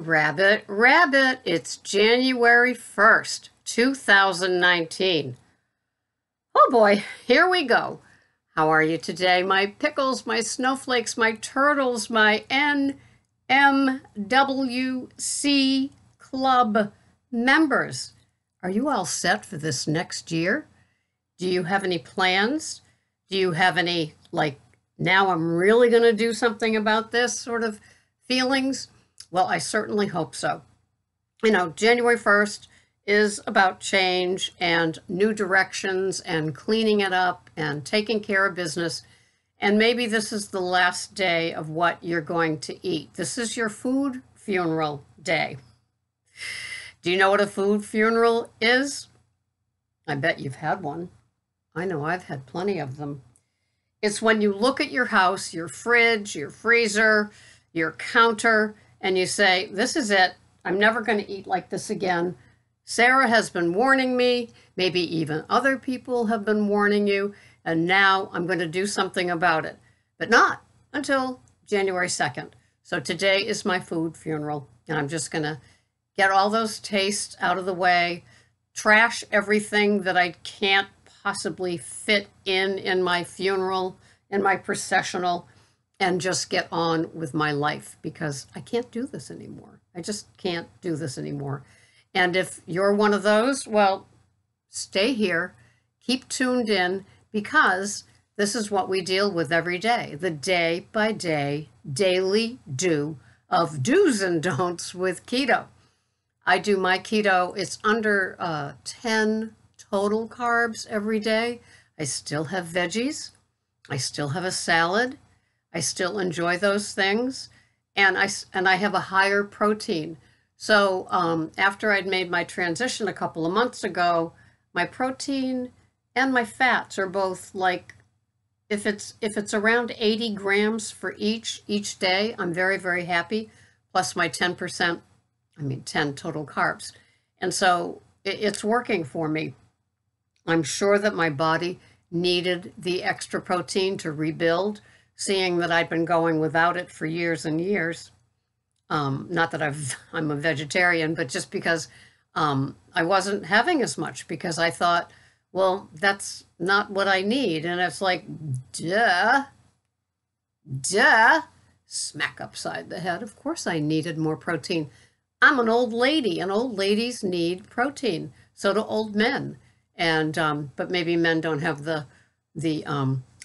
Rabbit, rabbit, it's January 1st, 2019. Oh boy, here we go. How are you today, my pickles, my snowflakes, my turtles, my NMWC Club members? Are you all set for this next year? Do you have any plans? Do you have any, now I'm really going to do something about this sort of feelings? Well, I certainly hope so. You know, January 1st is about change and new directions and cleaning it up and taking care of business. And maybe this is the last day of what you're going to eat. This is your food funeral day. Do you know what a food funeral is? I bet you've had one. I know I've had plenty of them. It's when you look at your house, your fridge, your freezer, your counter, and you say, this is it. I'm never going to eat like this again. Sarah has been warning me. Maybe even other people have been warning you. And now I'm going to do something about it. But not until January 2nd. So today is my food funeral. And I'm just going to get all those tastes out of the way, trash everything that I can't possibly fit in my funeral, in my processional, and just get on with my life because I can't do this anymore. I just can't do this anymore. And if you're one of those, well, stay here, keep tuned in, because this is what we deal with every day, the day by day, daily do of do's and don'ts with keto. I do my keto, it's under 10 total carbs every day. I still have veggies. I still have a salad. I still enjoy those things, and I have a higher protein. So after I'd made my transition a couple of months ago, my protein and my fats are both if it's around 80 grams for each day, I'm very, very happy. Plus my 10 total carbs, and so it's working for me. I'm sure that my body needed the extra protein to rebuild, seeing that I'd been going without it for years and years. Not that I'm a vegetarian, but just because I wasn't having as much, because I thought, well, that's not what I need. And it's like, duh, smack upside the head. Of course I needed more protein. I'm an old lady, and old ladies need protein. So do old men. And but maybe men don't have the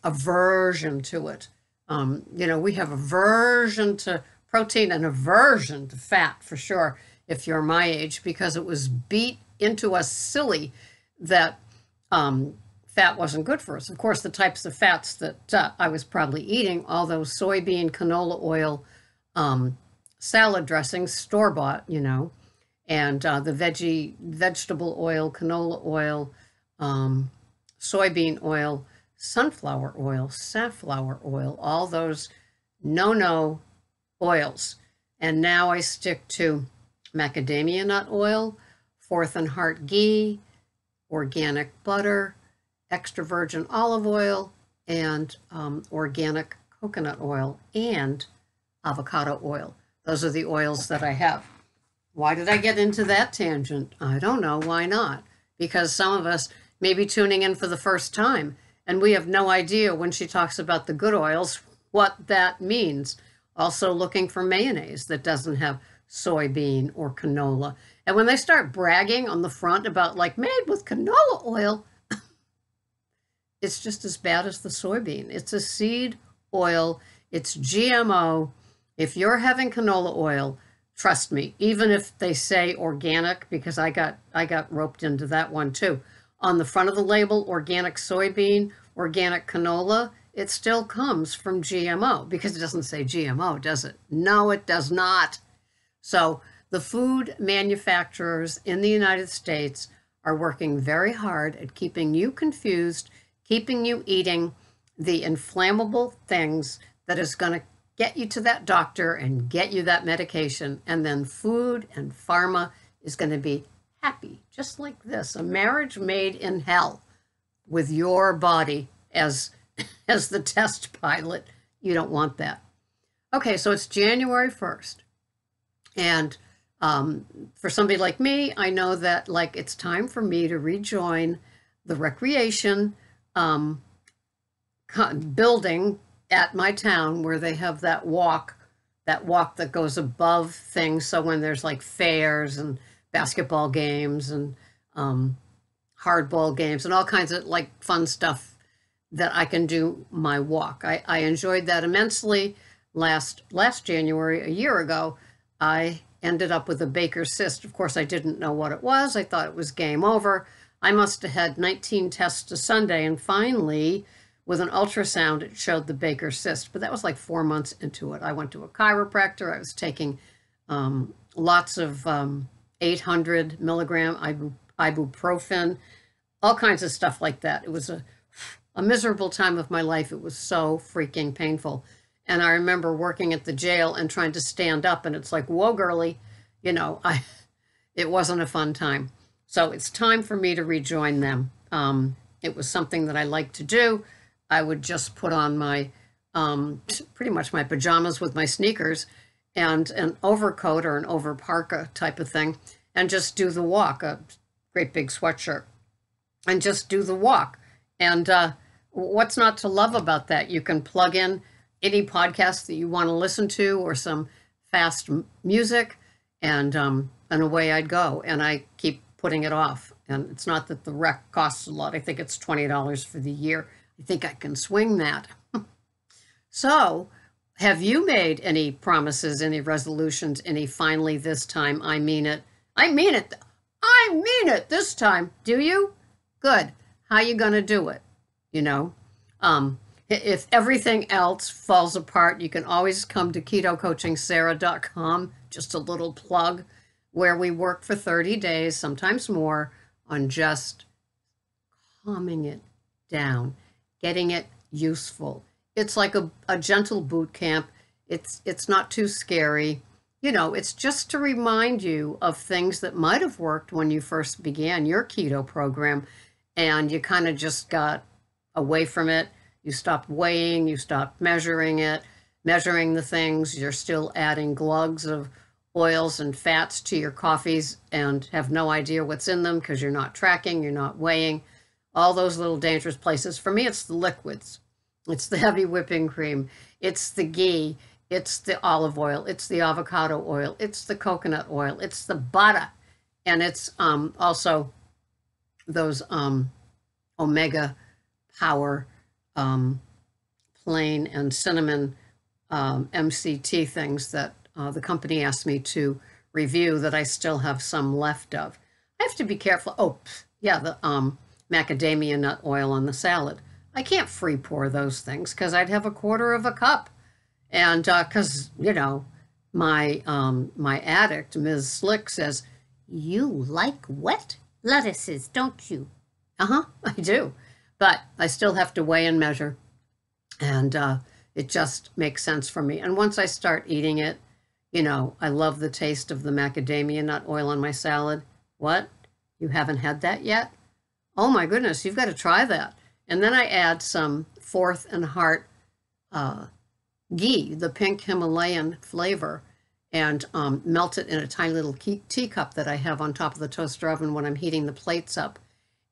aversion to it. We have aversion to protein and aversion to fat for sure, if you're my age, because it was beat into us silly that fat wasn't good for us. Of course, the types of fats that I was probably eating, all those soybean, canola oil, salad dressings, store-bought, and the vegetable oil, canola oil, soybean oil, sunflower oil, safflower oil, all those no oils. And now I stick to macadamia nut oil, Fourth and Heart ghee, organic butter, extra virgin olive oil, and organic coconut oil, and avocado oil. Those are the oils that I have. Why did I get into that tangent? I don't know. Why not? Because some of us may be tuning in for the first time, and we have no idea when she talks about the good oils what that means. Also looking for mayonnaise that doesn't have soybean or canola. And when they start bragging on the front about made with canola oil, it's just as bad as the soybean. It's a seed oil. It's GMO. If you're having canola oil, trust me, even if they say organic, because I got roped into that one too. On the front of the label, organic soybean, organic canola, it still comes from GMO, because it doesn't say GMO, does it? No, it does not. So the food manufacturers in the United States are working very hard at keeping you confused, keeping you eating the inflammable things that is going to get you to that doctor and get you that medication. And then food and pharma is going to be happy, just like this, a marriage made in hell with your body as the test pilot. You don't want that. Okay, so it's January 1st. And for somebody like me, I know that like it's time for me to rejoin the recreation um, building at my town where they have that walk that goes above things. So when there's like fairs and basketball games and hardball games and all kinds of like fun stuff that I can do my walk. I enjoyed that immensely. Last January, a year ago, I ended up with a Baker's cyst. Of course, I didn't know what it was. I thought it was game over. I must have had 19 tests to Sunday, and finally, with an ultrasound, it showed the Baker's cyst. But that was like 4 months into it. I went to a chiropractor. I was taking lots of 800 milligram ibuprofen, all kinds of stuff like that. It was a miserable time of my life. It was so freaking painful. And I remember working at the jail and trying to stand up, and it's like, whoa, girly, it wasn't a fun time. So it's time for me to rejoin them. It was something that I liked to do. I would just put on my, pretty much my pajamas with my sneakers and an overcoat or an over parka type of thing, and just do the walk, a great big sweatshirt, and just do the walk. And what's not to love about that? You can plug in any podcast that you want to listen to or some fast music, and away I'd go. And I keep putting it off. And it's not that the rec costs a lot. I think it's $20 for the year. I think I can swing that. So, have you made any promises, any resolutions, any finally this time, I mean it? I mean it. I mean it this time. Do you? Good. How you going to do it? If everything else falls apart, you can always come to ketocoachingsarah.com, just a little plug, where we work for 30 days, sometimes more, on just calming it down, getting it useful. It's like a gentle boot camp. It's not too scary. It's just to remind you of things that might have worked when you first began your keto program and you kind of just got away from it. You stopped weighing, you stopped measuring the things. You're still adding glugs of oils and fats to your coffees and have no idea what's in them because you're not tracking, you're not weighing. All those little dangerous places. For me, it's the liquids. It's the heavy whipping cream. It's the ghee. It's the olive oil. It's the avocado oil. It's the coconut oil. It's the butter. And it's also those omega power plain and cinnamon MCT things that the company asked me to review that I still have some left of. I have to be careful. Oh, yeah, the macadamia nut oil on the salad. I can't free pour those things because I'd have a quarter of a cup. And because, my addict, Ms. Slick, says, "You like wet lettuces, don't you?" Uh-huh, I do. But I still have to weigh and measure. And it just makes sense for me. And once I start eating it, I love the taste of the macadamia nut oil on my salad. What? You haven't had that yet? Oh my goodness, you've got to try that. And then I add some Fourth and Heart ghee, the pink Himalayan flavor, and melt it in a tiny little teacup that I have on top of the toaster oven when I'm heating the plates up.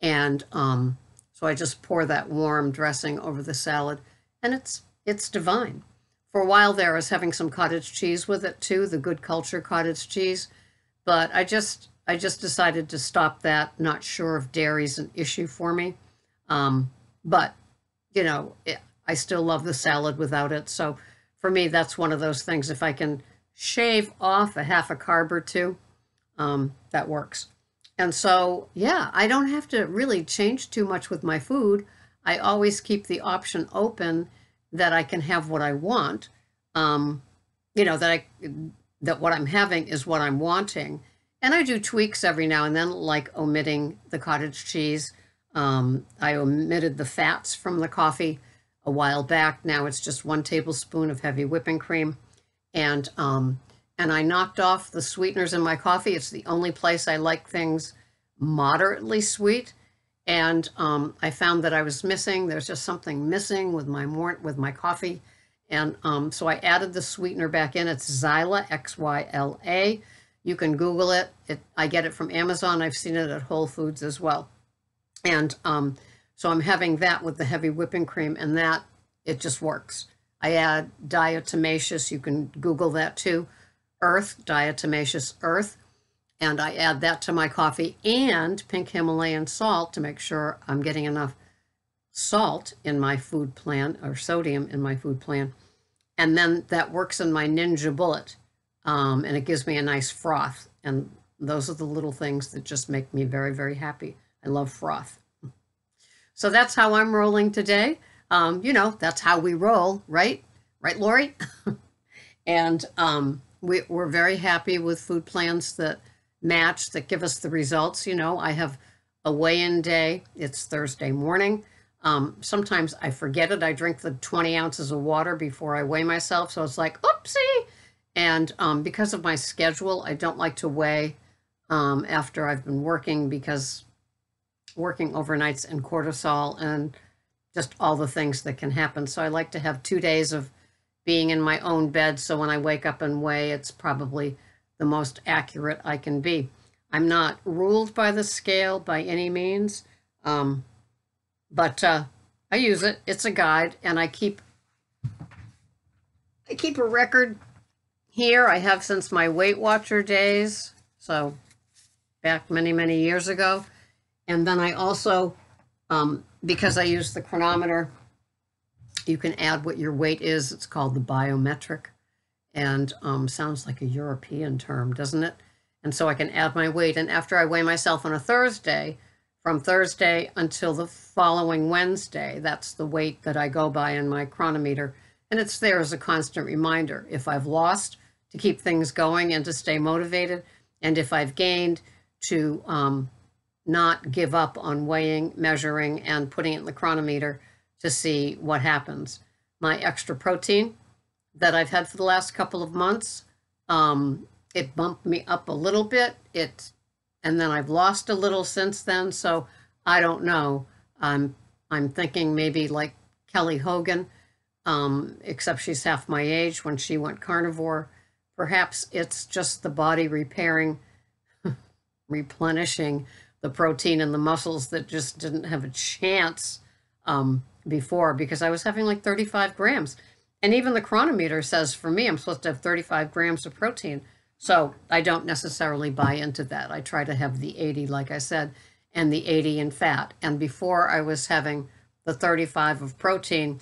And so I just pour that warm dressing over the salad, and it's divine. For a while there, I was having some cottage cheese with it too, the Good Culture cottage cheese, but I just decided to stop that. Not sure if dairy's an issue for me, but I still love the salad without it. So for me, that's one of those things. If I can shave off a half a carb or two, that works. And so, yeah, I don't have to really change too much with my food. I always keep the option open that I can have what I want. That what I'm having is what I'm wanting. And I do tweaks every now and then, like omitting the cottage cheese. I omitted the fats from the coffee a while back. Now it's just 1 tablespoon of heavy whipping cream. And I knocked off the sweeteners in my coffee. It's the only place I like things moderately sweet. And I found that I was missing. There's just something missing with my coffee. And so I added the sweetener back in. It's Xyla, Xyla. You can Google it. I get it from Amazon. I've seen it at Whole Foods as well. And so I'm having that with the heavy whipping cream, and that, it just works. I add diatomaceous. You can Google that too. Earth, diatomaceous earth. And I add that to my coffee and pink Himalayan salt to make sure I'm getting enough salt in my food plan, or sodium in my food plan. And then that works in my Ninja Bullet. And it gives me a nice froth. And those are the little things that just make me very, very happy. I love froth. So that's how I'm rolling today. You know, that's how we roll, right? Right, Lori? And we're very happy with food plans that match, that give us the results. You know, I have a weigh-in day. It's Thursday morning. Sometimes I forget it. I drink the 20 ounces of water before I weigh myself. So it's like, oopsie. And because of my schedule, I don't like to weigh after I've been working, because working overnights and cortisol and just all the things that can happen. So I like to have 2 days of being in my own bed. So when I wake up and weigh, it's probably the most accurate I can be. I'm not ruled by the scale by any means, but I use it. It's a guide, and I keep a record here. I have since my Weight Watcher days, so back many, many years ago. And then I also, because I use the chronometer, you can add what your weight is. It's called the biometric, and sounds like a European term, doesn't it? And so I can add my weight. And after I weigh myself on a Thursday, from Thursday until the following Wednesday, that's the weight that I go by in my chronometer. And it's there as a constant reminder. If I've lost, to keep things going and to stay motivated. And if I've gained, to not give up on weighing, measuring, and putting it in the chronometer to see what happens. My extra protein that I've had for the last couple of months, it bumped me up a little bit. And then I've lost a little since then. So I don't know. I'm thinking maybe like Kelly Hogan, except she's half my age when she went carnivore. Perhaps it's just the body repairing, replenishing the protein in the muscles that just didn't have a chance before, because I was having like 35 grams. And even the chronometer says for me, I'm supposed to have 35 grams of protein. So I don't necessarily buy into that. I try to have the 80, like I said, and the 80 in fat. And before, I was having the 35 of protein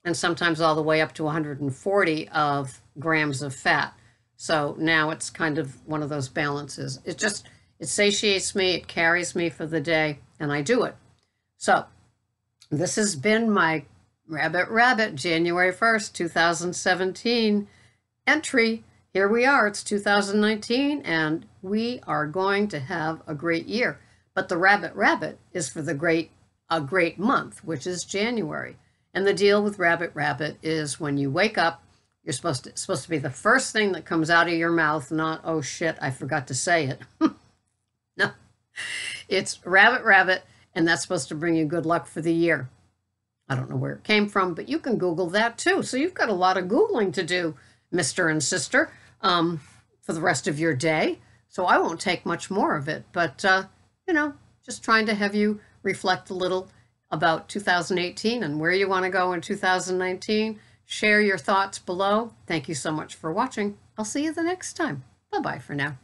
and sometimes all the way up to 140 of grams of fat. So now it's kind of one of those balances. It satiates me, it carries me for the day, and I do it. So this has been my Rabbit January 1st, 2017 entry. Here we are, it's 2019, and we are going to have a great year. But the Rabbit is for a great month, which is January. And the deal with Rabbit is when you wake up, it's supposed to be the first thing that comes out of your mouth, not, oh shit, I forgot to say it. No, it's Rabbit, and that's supposed to bring you good luck for the year. I don't know where it came from, but you can Google that too. So you've got a lot of Googling to do, Mr. and Sister, for the rest of your day. So I won't take much more of it, but, you know, just trying to have you reflect a little about 2018 and where you want to go in 2019. Share your thoughts below. Thank you so much for watching. I'll see you the next time. Bye-bye for now.